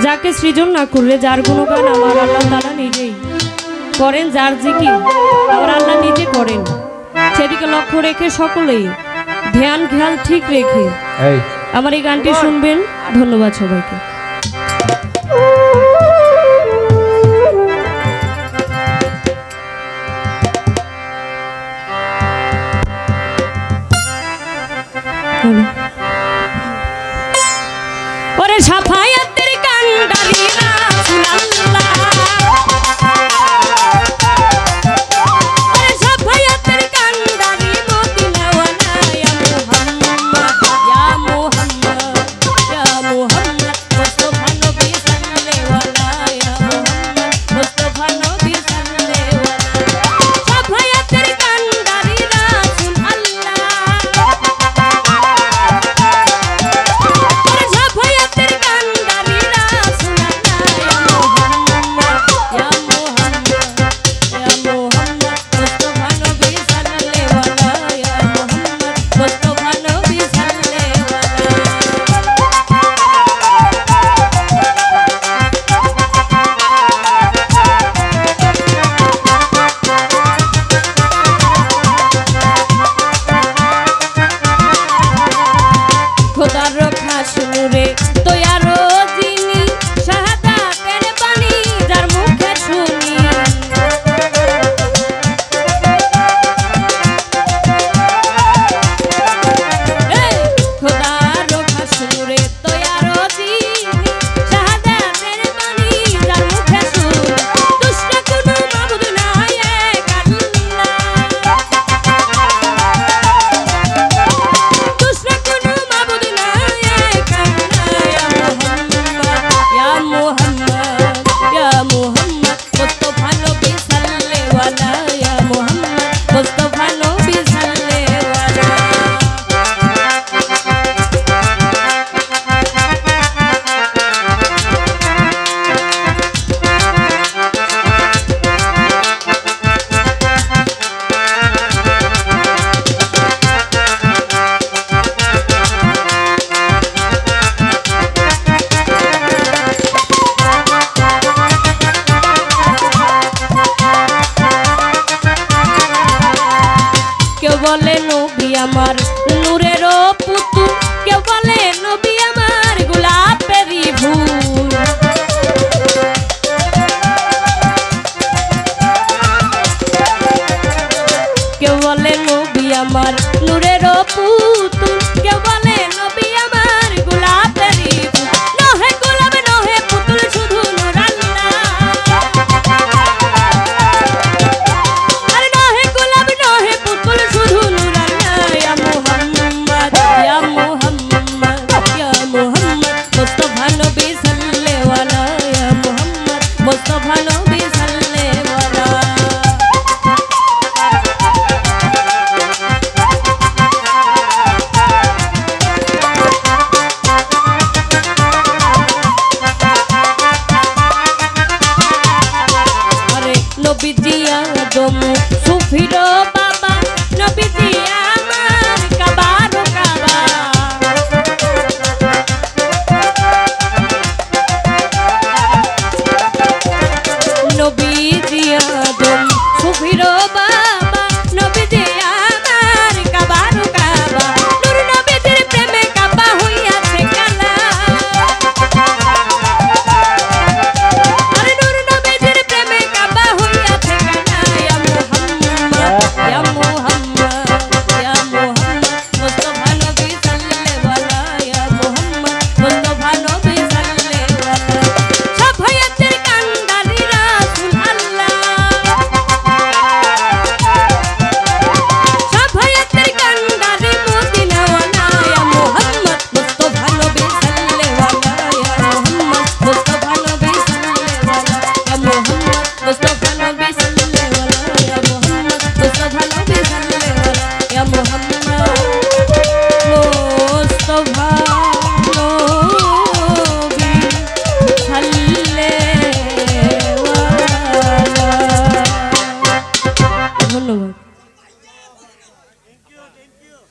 যাকে সৃজন না করলে যার গুণগান আমার আল্লাহ তাআলা নিজেই করেন, যার জিকির আমার আল্লাহ নিজে করেন। সেদিকে লক্ষ্য রেখে সকলেই ধ্যান খেয়াল ঠিক রেখে আমার এই গানটি শুনবেন। ধন্যবাদ সবাইকে। ওরে সাফায়াতের কান্ডারি রাসূলুল্লাহ, ওরে সাফায়াতের কান্ডারি মদিনাওয়ালা, ইয়া মুহাম্মদ ইয়া মুহাম্মদ ইয়া মুহাম্মদ মুস্তাফা নবী সাল্লাল্লাহু আলাইহি ইয়া মুহাম্মদ মুস্তাফা নবী সাল্লাল্লাহু সাফায়াতের কান্ডারি রাসূলুল্লাহ, বলে নবী আমার